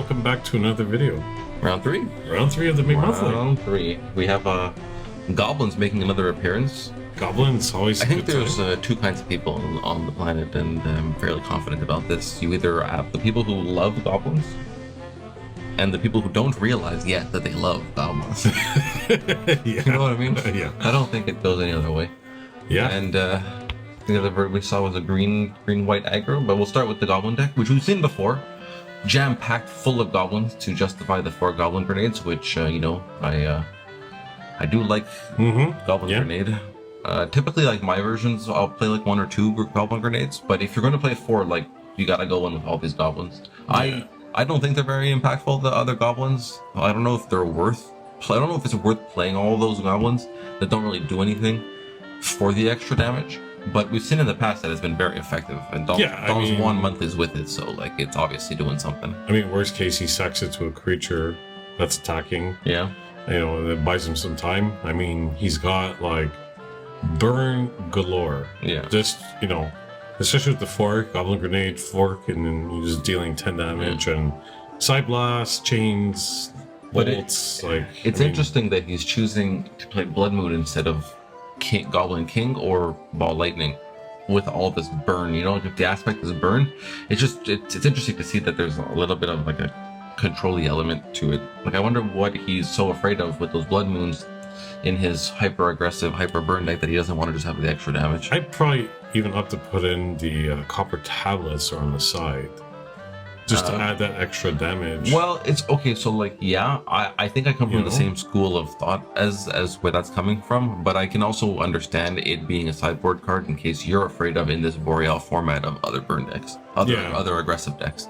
welcome back to another video. Round 3? Round 3 of the big monthly. Round 3. We have Goblins making another appearance. Goblins, always I think good there's time. two kinds of people on the planet, and I'm fairly confident about this. You either have the people who love Goblins, and the people who don't realize yet that they love Goblins. Yeah. You know what I mean? Yeah. I don't think it goes any other way. Yeah. And the other bird we saw was a green-white aggro, but we'll start with the Goblin deck, which we've seen before. Jam-packed full of Goblins to justify the 4 Goblin Grenades, which, I do like Goblin Grenade. Typically, like my versions, I'll play like 1 or 2 Goblin Grenades, but if you're going to play 4, like, you gotta go in with all these Goblins. Yeah. I don't think they're very impactful, the other Goblins. I don't know if they're I don't know if it's worth playing all those Goblins that don't really do anything for the extra damage. But we've seen in the past that it's been very effective, and Dom's 1 month is with it, so like it's obviously doing something. I mean, worst case, he sacks it to a creature that's attacking. Yeah. That buys him some time. I mean, he's got like burn galore. Yeah. Just, especially with the fork, Goblin Grenade, fork, and then you're just dealing 10 damage and Side Blast, chains, bolts. It's interesting that he's choosing to play Blood Moon instead of Goblin King or Ball Lightning with all this burn. If the aspect is burn, it's interesting to see that there's a little bit of like a control-y element to it. Like, I wonder what he's so afraid of with those Blood Moons in his hyper-aggressive, hyper-burn deck that he doesn't want to just have the extra damage. I'd probably even up to put in the copper tablets on the side, just to add that extra damage. Well, it's okay. So, like, yeah, I think I come from the same school of thought as where that's coming from, but I can also understand it being a sideboard card in case you're afraid of, in this Boreal format, of other burn decks, other aggressive decks.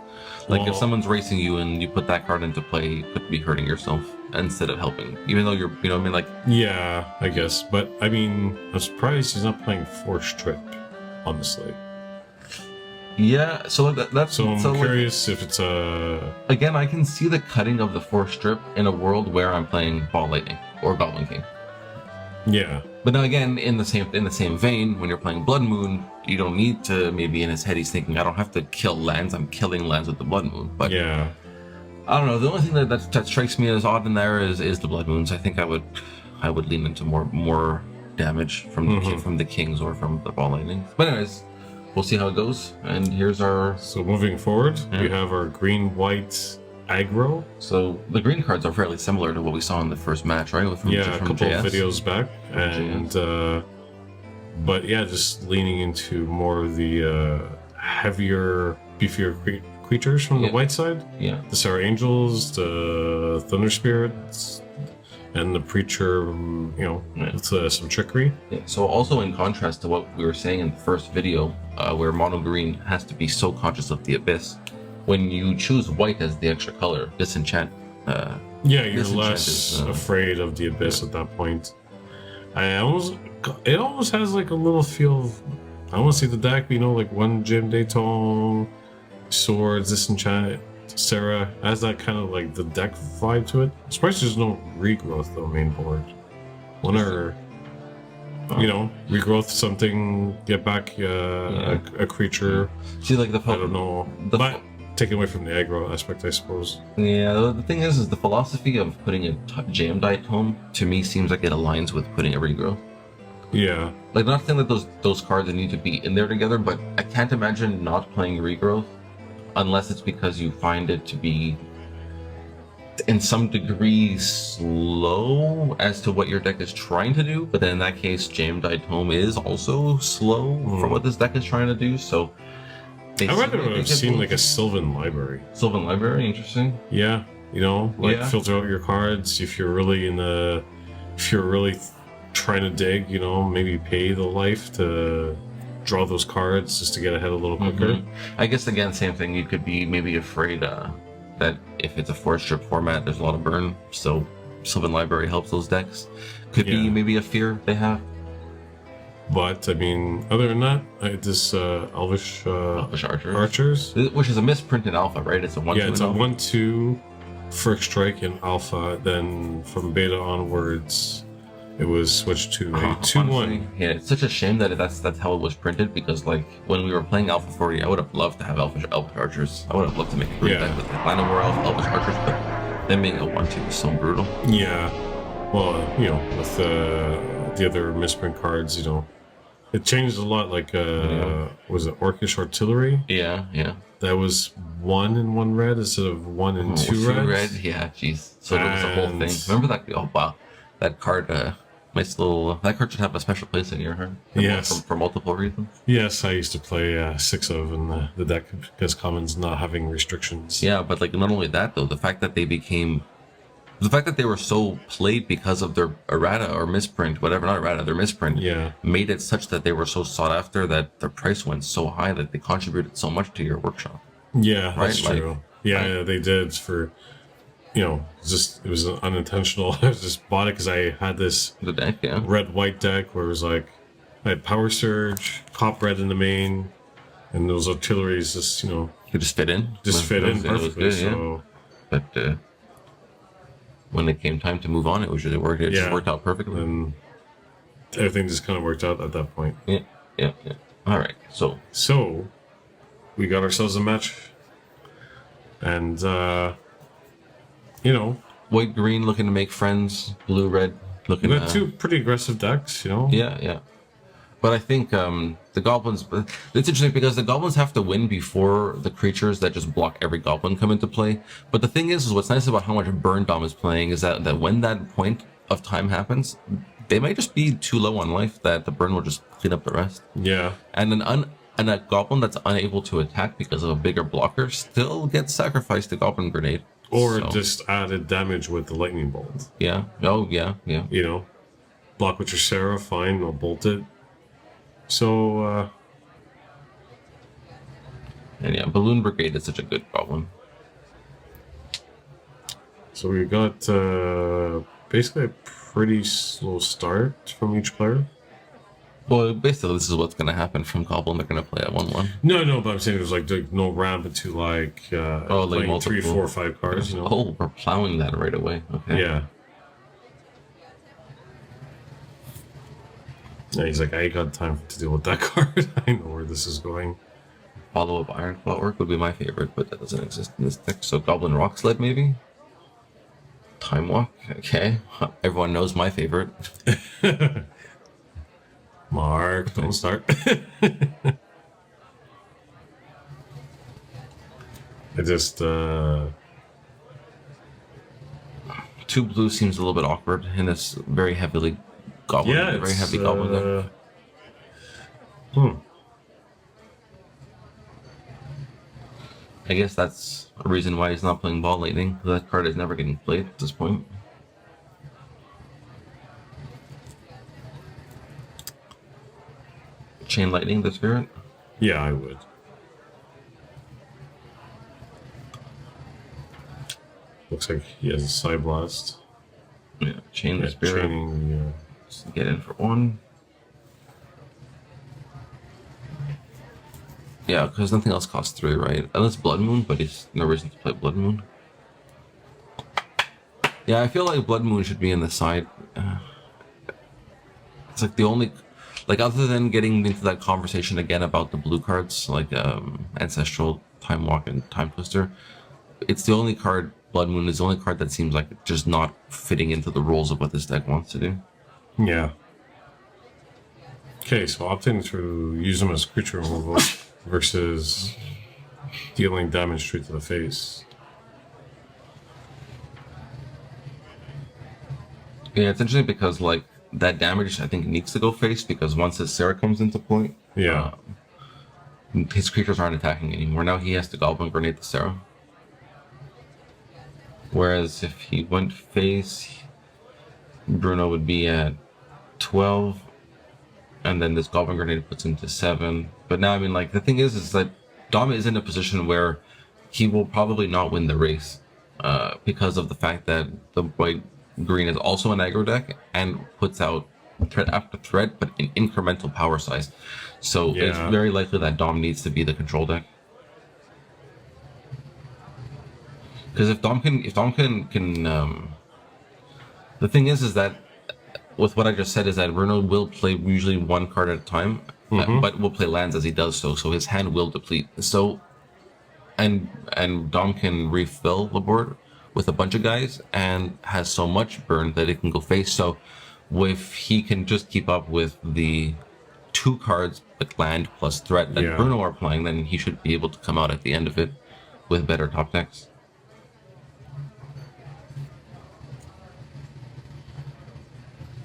Like, if someone's racing you and you put that card into play, you could be hurting yourself instead of helping, even though you're, Yeah, I guess. But, I mean, I'm surprised he's not playing Force Trip, honestly. Yeah, so that's... So I'm curious if it's a... Again, I can see the cutting of the Force Strip in a world where I'm playing Ball Lightning or Goblin King. Yeah. But then again, in the same vein, when you're playing Blood Moon, you don't need to, maybe in his head he's thinking, I don't have to kill lands, I'm killing lands with the Blood Moon. But yeah, I don't know, the only thing that strikes me as odd in there is the Blood Moons. I think I would lean into more damage from the Kings or from the Ball Lightning. But anyways, we'll see how it goes. And here's our... So moving forward, we have our green-white aggro. So the green cards are fairly similar to what we saw in the first match, right? From a couple JS. of videos back. And but yeah, just leaning into more of the heavier, beefier creatures from the white side. Yeah. The Sarah Angels, the Thunder Spirits, and the Preacher, with some trickery. Yeah. So also in contrast to what we were saying in the first video, where mono green has to be so conscious of the Abyss, when you choose white as the extra color, Disenchant. You're less afraid of the Abyss at that point. It almost has like a little feel of, I want to see the deck, like one Jim Daytone, Swords, Disenchanted, Sarah, has that kind of like the deck vibe to it. I'm surprised there's no regrowth though, main board. Regrowth something, get back a creature. See, like I don't know. But taken away from the aggro aspect, I suppose. Yeah, the thing is the philosophy of putting a Jam Tome to me seems like it aligns with putting a regrowth. Yeah. Like, not saying that those cards need to be in there together, but I can't imagine not playing regrowth unless it's because you find it to be in some degree slow as to what your deck is trying to do. But then in that case, Jam Tome is also slow for what this deck is trying to do. So I'd rather have seen like a Sylvan Library. Sylvan Library, interesting. Yeah, filter out your cards if you're really trying to dig, maybe pay the life to draw those cards just to get ahead a little quicker. I guess again, same thing. You could be maybe afraid that if it's a 4-strip format, there's a lot of burn. So Sylvan Library helps those decks. Could be maybe a fear they have. But I mean, other than that, this Elvish Archers, which is a misprint in Alpha, right? It's a 1/2. Yeah, it's a 1/2 First Strike in Alpha. Then from Beta onwards, it was switched to a 2-1. Yeah, it's such a shame that that's how it was printed, because like when we were playing Alpha 40, I would have loved to have Elfish Archers. I would have loved to make a green deck with Atlanta Boreal, Elfish Archers, but them being a 1-2 is so brutal. Yeah. Well, with the other misprint cards, it changed a lot. Like, was it Orcish Artillery? Yeah. That was 1 and 1 red instead of 1 and 2 red. Red, yeah, jeez. So that was the whole thing. Remember that? Oh wow, that card. Nice little. That card should have a special place in your heart. Yes. For multiple reasons. Yes, I used to play 6 of in the deck because commons not having restrictions. Yeah, but like not only that though, the fact that they were so played because of their errata or misprint, whatever, not errata, their misprint, made it such that they were so sought after that their price went so high that they contributed so much to your workshop. Yeah, that's true. Yeah, they did for, it was unintentional. I just bought it because I had this red-white deck where it was like, I had Power Surge, Cop Red in the main, and those artilleries just, you just fit in. Perfectly. Good, so, but when it came time to move on, it just worked out perfectly. And everything just kind of worked out at that point. Yeah. All right, so we got ourselves a match, and white green looking to make friends, blue red looking. We got two pretty aggressive decks, Yeah. But I think the goblins. It's interesting because the goblins have to win before the creatures that just block every goblin come into play. But the thing is what's nice about how much burn Dom is playing is that when that point of time happens, they might just be too low on life that the burn will just clean up the rest. Yeah. And a goblin that's unable to attack because of a bigger blocker still gets sacrificed to Goblin Grenade. Or just added damage with the lightning bolt. Yeah. Oh yeah. Block with your Sarah, fine, I'll bolt it. So, and Balloon Brigade is such a good goblin. So we got basically a pretty slow start from each player. Well, basically, this is what's going to happen from Goblin. They're going to play at 1-1. No, but I'm saying there's like no ramp into like playing 3, 4, 5 cards. Oh, we're plowing that right away. Okay. Yeah. Yeah, he's like, I ain't got time to deal with that card. I know where this is going. Follow-up Iron Clockwork would be my favorite, but that doesn't exist in this deck. So Goblin Rock Sled, maybe? Time Walk? Okay. Everyone knows my favorite. Mark, don't start. I just, 2 blue seems a little bit awkward in this very heavily goblin, very heavy goblin deck. I guess that's a reason why he's not playing Ball Lightning. That card is never getting played at this point. Chain Lightning the Spirit? Yeah, I would. Looks like he has a Side Blast. Yeah, Chain the Spirit. Chaining, Just get in for 1. Yeah, because nothing else costs 3, right? Unless Blood Moon, but there's no reason to play Blood Moon. Yeah, I feel like Blood Moon should be in the side. It's like the only... Like, other than getting into that conversation again about the blue cards, like Ancestral, Time Walk, and Time Twister, it's the only card, Blood Moon is the only card that seems like just not fitting into the rules of what this deck wants to do. Yeah. Okay, so opting to use them as creature removal versus dealing damage straight to the face. Yeah, it's interesting because, like, that damage I think needs to go face because once his Sarah comes into play, his creatures aren't attacking anymore. Now he has to Goblin Grenade the Sarah. Whereas if he went face, Bruno would be at 12, and then this Goblin Grenade puts him to 7. But now, I mean, like, the thing is that Dom is in a position where he will probably not win the race because of the fact that the white green is also an aggro deck and puts out threat after threat, but in incremental power size. So it's very likely that Dom needs to be the control deck. Because if Dom can, the thing is that with what I just said is that Bruno will play usually one card at a time, but will play lands as he does so. So his hand will deplete. So, and Dom can refill the board with a bunch of guys and has so much burn that it can go face. So, if he can just keep up with the 2 cards with land plus threat that Bruno are playing, then he should be able to come out at the end of it with better top decks.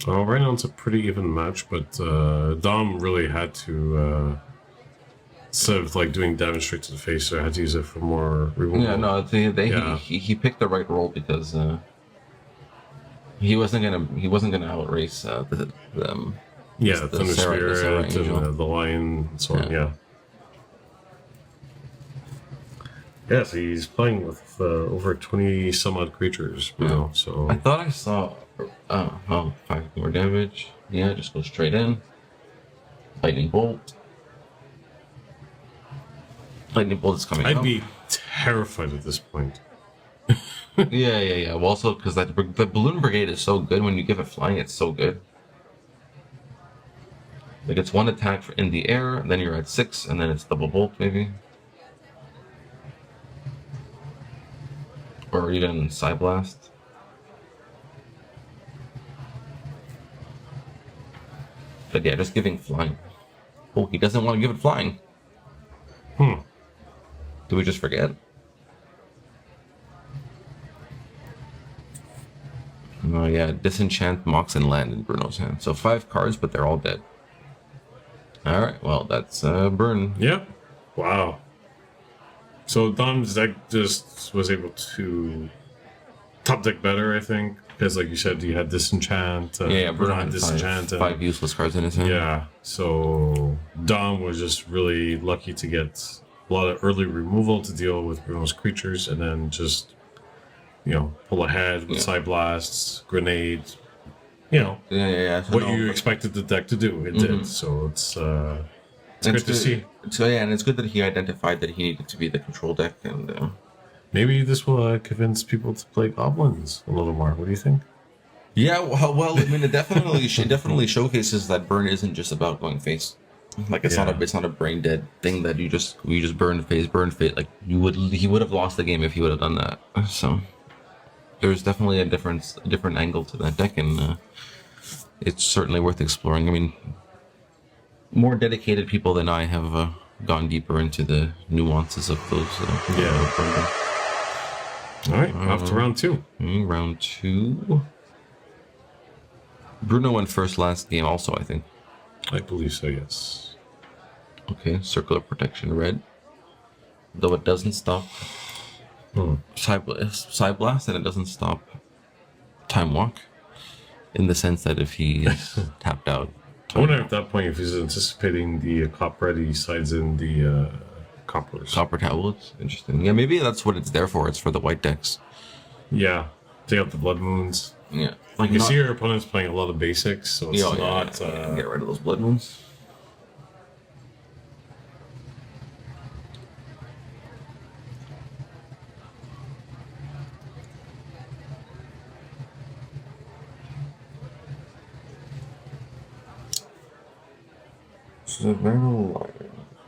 Right now it's a pretty even match, but Dom really had to, instead of like doing damage straight to the face, so I had to use it for more removal. Yeah, no, he picked the right role because he wasn't gonna outrace the Thunder Spirit and the Lion and so on. Yeah, so he's playing with over 20 some odd creatures, you know, so... I thought I saw... 5 more damage. Yeah, just go straight in. Lightning Bolt. Lightning Bolt is coming I'd out. be terrified at this point. Yeah. Well, also, because the Balloon Brigade is so good. When you give it flying, it's so good. Like, it's 1 attack in the air, then you're at 6, and then it's double bolt, maybe. Or even Psy Blast. But yeah, just giving flying. Oh, he doesn't want to give it flying. Do we just forget? Oh yeah, Disenchant, Mox, and Land in Bruno's hand. So 5 cards, but they're all dead. Alright, well, that's burn. Yep. Wow. So Dom's deck just was able to top deck better, I think. Because, like you said, you had Disenchant. Bruno had Disenchant. 5 useless cards in his hand. Yeah, so Dom was just really lucky to get a lot of early removal to deal with Bruno's creatures, and then just, you know, pull ahead with Psy Blasts, Grenades, you know, So what you expected the deck to do. It did, so it's good to see. So yeah, and it's good that he identified that he needed to be the control deck, and maybe this will convince people to play Goblins a little more. What do you think? Yeah, well, I mean, it definitely showcases that burn isn't just about going face. Like it's not a brain dead thing that you just burn face. Like he would have lost the game if he would have done that. So there's definitely a different angle to that deck, and it's certainly worth exploring. I mean, more dedicated people than I have gone deeper into the nuances of those. All right, off to round 2. Round 2. Bruno went first last game also, I think. I believe so, yes. Okay, Circular Protection red. Though it doesn't stop Psy Blast, and it doesn't stop Time Walk. In the sense that if he is tapped out... I wonder at that point if he's anticipating the Copper red, he sides in the Coppers. Copper Tablets? Interesting. Yeah, maybe that's what it's there for. It's for the white decks. Yeah, take out the Blood Moons. Yeah. Like you see your opponent's playing a lot of basics, so it's not... Get rid of those Blood Moons. So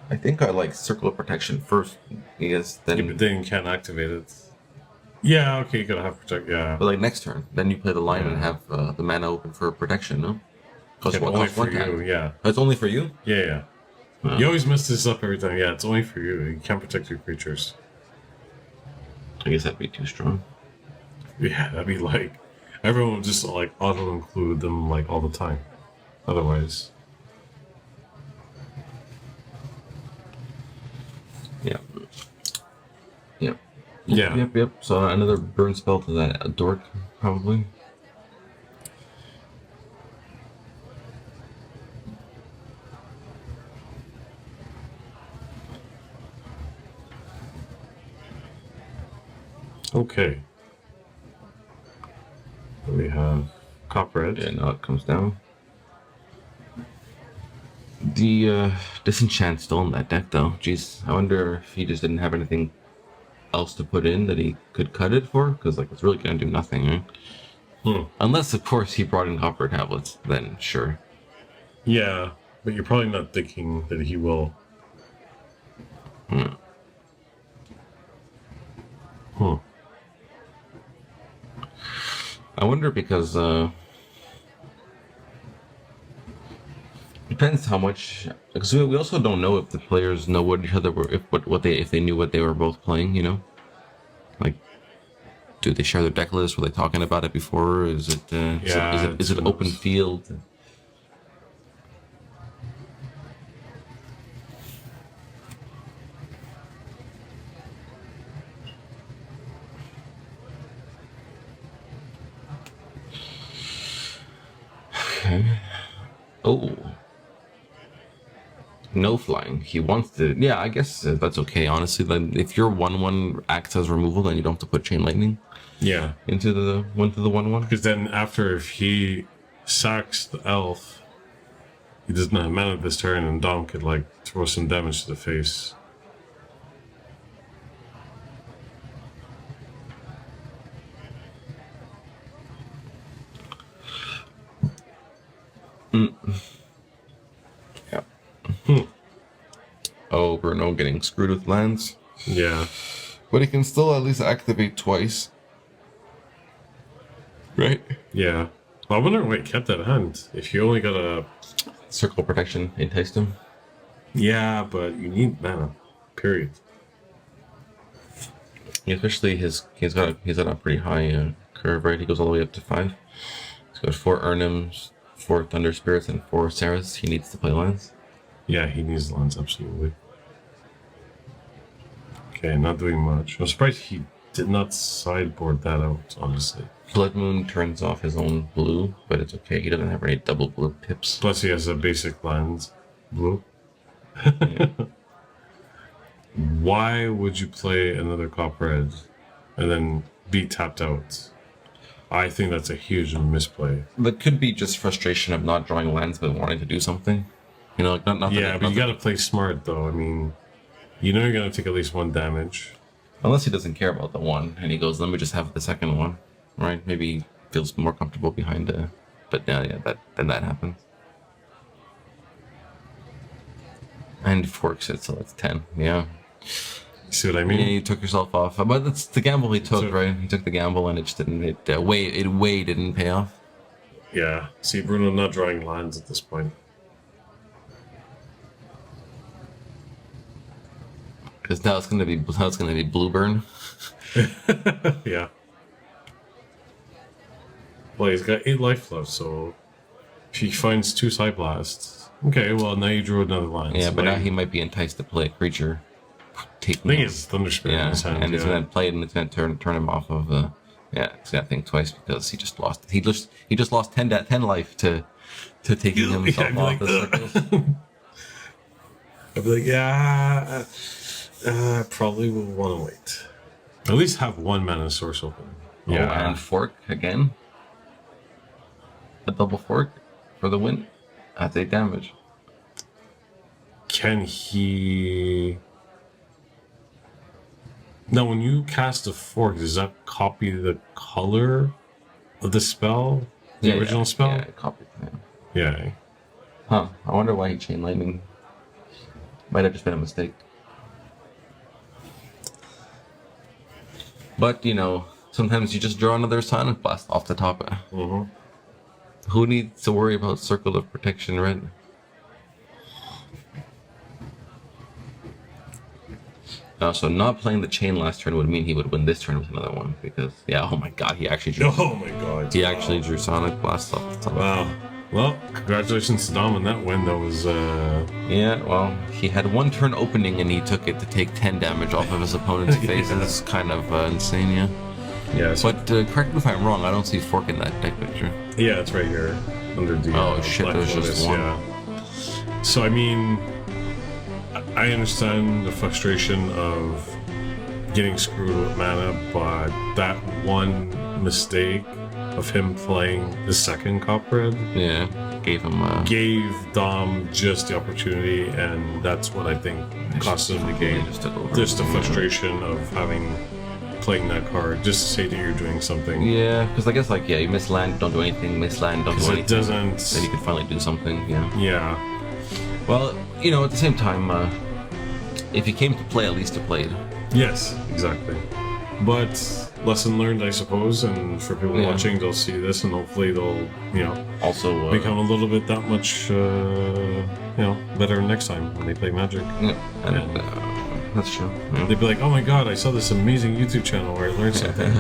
I think I like Circle of Protection first, because then... Yeah, but then you can't activate it. Yeah, okay, you gotta have Protect, yeah. But like next turn, then you play the line and have the mana open for Protection, no? Only for you, yeah. Oh, it's only for you? Yeah. You always mess this up every time. Yeah, it's only for you. You can't protect your creatures. I guess that'd be too strong. Yeah, that'd be like... Everyone would just like auto-include them like all the time. Otherwise... Yep. So another burn spell to that dork, probably. Okay. We have Copper red. Yeah, now it comes down. The Disenchant still in that deck, though. Jeez, I wonder if he just didn't have anything else to put in that he could cut it for, because like it's really gonna do nothing, right? Unless, of course, he brought in copper tablets, then sure. Yeah, but you're probably not thinking that he will. I wonder because depends how much. Because we also don't know if the players know what each other were, if they knew what they were both playing. You know, like, do they share their deck list? Were they talking about it before? Is it is it open field? Okay. Oh. No flying. He wants to. Yeah, I guess that's okay. Honestly, then if your 1/1 acts as removal, then you don't have to put chain lightning. Yeah. Into the 1/1. Because then after, if he sacks the elf, he doesn't have mana this turn, and Dom could like throw some damage to the face. Yeah. Oh, Bruno getting screwed with lands. Yeah. But he can still at least activate twice. Right? Yeah. Well, I wonder why he kept that hand. If you only got a Circle protection enticed him. Yeah, but you need mana. Period. Yeah, especially he's got a pretty high curve, right? He goes all the way up to 5. He's got 4 Urnums, 4 Thunder Spirits, and 4 Saras. He needs to play lands. Yeah, he needs lands, absolutely. Okay, not doing much. I'm surprised he did not sideboard that out, honestly. Blood Moon turns off his own blue, but it's okay. He doesn't have any double blue pips. Plus he has a basic land blue. Yeah. Why would you play another Copperhead and then be tapped out? I think that's a huge misplay. That could be just frustration of not drawing lands but wanting to do something. You know, like not Yeah, but you gotta play smart though. I mean, you know you're gonna take at least 1 damage. Unless he doesn't care about the one and he goes, let me just have the second one. Right? Maybe he feels more comfortable behind it. But yeah, that happens. And forks it, so that's 10. Yeah. See what I mean? Yeah, you took yourself off. But that's the gamble he took, right? He took the gamble and it just didn't. It way didn't pay off. Yeah. See, Bruno not drawing lands at this point. Because now it's gonna be blue burn. Yeah. Well, he's got 8 life left, so if he finds 2 side blasts, okay. Well, now you drew another line. Yeah, so but now he might be enticed to play a creature. I think it's Thunder Spirit in his hand. And it's gonna play it, and it's gonna turn him off of the. Yeah, he's gonna think twice because he just lost. He just lost 10 life to taking himself off the circles. I'd be like, yeah, probably will want to wait. At least have 1 mana source open. Yeah, oh, and fork again. A double fork for the win. That's 8 damage. Can he? Now, when you cast a fork, does that copy the color of the spell? The original spell? Yeah, copy. Yeah. Huh. I wonder why he chain lightning. Might have just been a mistake. But, you know, sometimes you just draw another Sonic Blast off the top. Mm-hmm. Who needs to worry about Circle of Protection, right? So not playing the chain last turn would mean he would win this turn with another one because, yeah, oh my god, he actually drew. Oh my god. He actually drew Sonic Blast off the top. Wow. Well, congratulations to Dom on that win. That was, Yeah, well, he had 1 turn opening and he took it to take 10 damage off of his opponent's face. Yeah. It's kind of insane, yeah. Yeah. So, But correct me if I'm wrong, I don't see Fork in that deck picture. yeah, it's right here under the. Oh shit, Black there's Lotus, just one. Yeah. So I mean, I understand the frustration of getting screwed with mana, but that one mistake of him playing the second Copperhead, Yeah, gave him gave Dom just the opportunity, and that's what I think cost him the game. Just took over. Just the frustration of having playing that card just to say that you're doing something. Yeah, because I guess like you miss land, don't do anything. Miss land, don't do anything. It doesn't. Then you can finally do something. Yeah. Yeah. Well, at the same time, if you came to play, at least you played. Yes, exactly. But lesson learned, I suppose, and for people watching, they'll see this and hopefully they'll, also become a little bit that much, better next time when they play Magic. Yeah, and that's true. Yeah. They'd be like, "Oh my God, I saw this amazing YouTube channel where I learned something."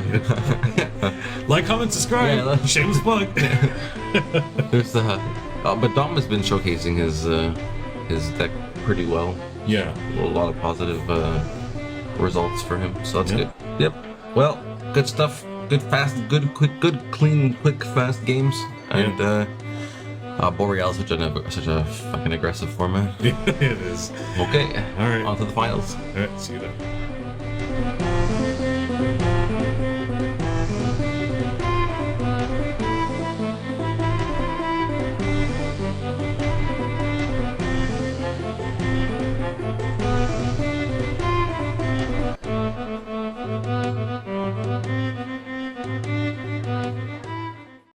Like, comment, subscribe. Yeah, Shameless plug. There's but Dom has been showcasing his deck pretty well. Yeah. A lot of positive results for him, so that's good. Yep. Well, good stuff. Good, fast, good, quick, good, clean, quick, fast games. And Boreal is such a fucking aggressive format. It is. Okay. All right. On to the finals. All right. See you then.